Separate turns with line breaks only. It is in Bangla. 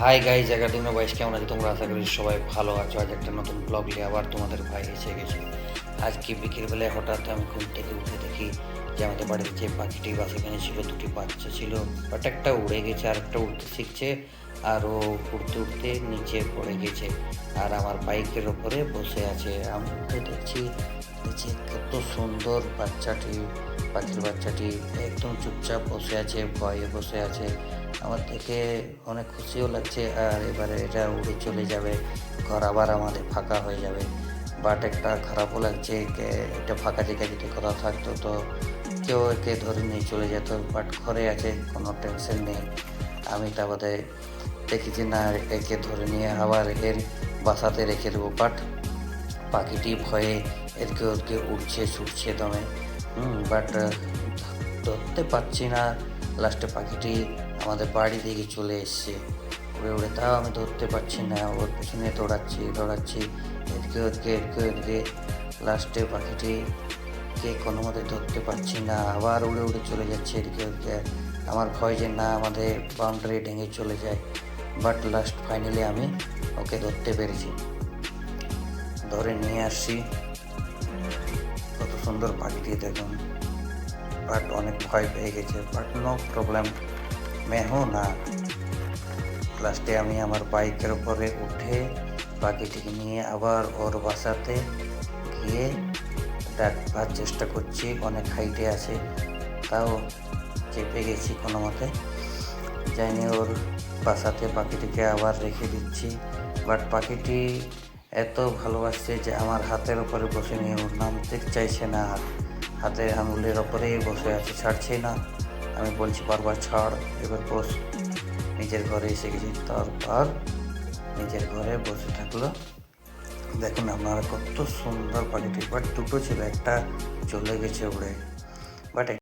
হাই গাইজ, 11 কেমন আছো তোমরা? আশা করি সবাই ভালো আছো। আজ একটা নতুন ব্লগ নিয়ে আবার তোমাদের ভাই এসে গেছে। আজকে বিকেলবেলায় হঠাৎ আমি ঘুম থেকে উঠে দেখি যে আমাদের বাড়িতে যে পাখিটি বাসা ছিল, দুটি বাচ্চা ছিল, বাট একটা উড়ে গেছে আর একটা উঠতে শিখছে, আর ও উঠতে উঠতে নিচে পড়ে গেছে আর আমার বাইকের ওপরে বসে আছে। আমি উঠে দেখছি দেখছি কত সুন্দর বাচ্চাটি, পাখির বাচ্চাটি একদম চুপচাপ বসে আছে, ভয়ে বসে আছে। আমার দেখে অনেক খুশিও লাগছে, আর এবারে এটা উড়ে চলে যাবে, ঘর আবার আমাদের ফাঁকা হয়ে যাবে। বাট একটা খারাপও লাগছে, একটা ফাঁকা জায়গায় যদি কোথাও থাকতো তো কেউ একে ধরে নিয়ে চলে যেত, বাট ঘরে আছে, কোনো টেনশন নেই। আমি তা বাদে দেখি যে না, একে ধরে নিয়ে আবার এর বাসাতে রেখে দেবো, বাট পাখিটি ভয়ে এদিকে ওদিকে উঠছে ছুটছে দমে। বাট ধরতে পারছি না। লাস্টে পাখিটি আমাদের বাড়ি দিকে চলে এসছে উড়ে উড়ে, তাও আমি ধরতে পারছি না। ওর পেছনে দৌড়াচ্ছি দৌড়াচ্ছি, এদিকে ওদিকে এদিকে ওদিকে। লাস্টে পাখিটিকে কোনো মতে ধরতে পারছি না, আবার উড়ে উড়ে চলে যাচ্ছে এদিকে ওদিকে। আমার ভয় যে না আমাদের বাউন্ডারি ভেঙে চলে যায়। বাট লাস্ট ফাইনালি আমি ওকে ধরতে পেরেছি, ধরে নিয়ে আসছি। কত সুন্দর পাখিটি দেখুন। বাট অনেক ভয় পেয়ে গেছে, বাট নো প্রবলেম, মেহো না। লাস্টে আমি আমার বাইকের উপরে উঠে পাখিটিকে নিয়ে আবার ওর বাসাতে গিয়ে ডাকবার চেষ্টা করছি। অনেক হাইটে আছে, তাও চেপে গেছি কোনো মতে, যাইনি ওর বাসাতে। পাখিটিকে আবার রেখে দিচ্ছি, বাট পাখিটি এত ভালোবাসছে যে আমার হাতের ওপরে বসে নিয়ে ওর নামতে চাইছে না, আর হাতের আঙুলের ওপরেই বসে আছে, ছাড়ছেই না। আমি বলছি বারবার ছাড়, এবার বস। নিজের ঘরে এসে গেছি, তারপর নিজের ঘরে বসে থাকলো। দেখুন আপনারা কত সুন্দর পাখিটি, বাট দুটো ছিল, একটা চলে গেছে উড়ে। বাট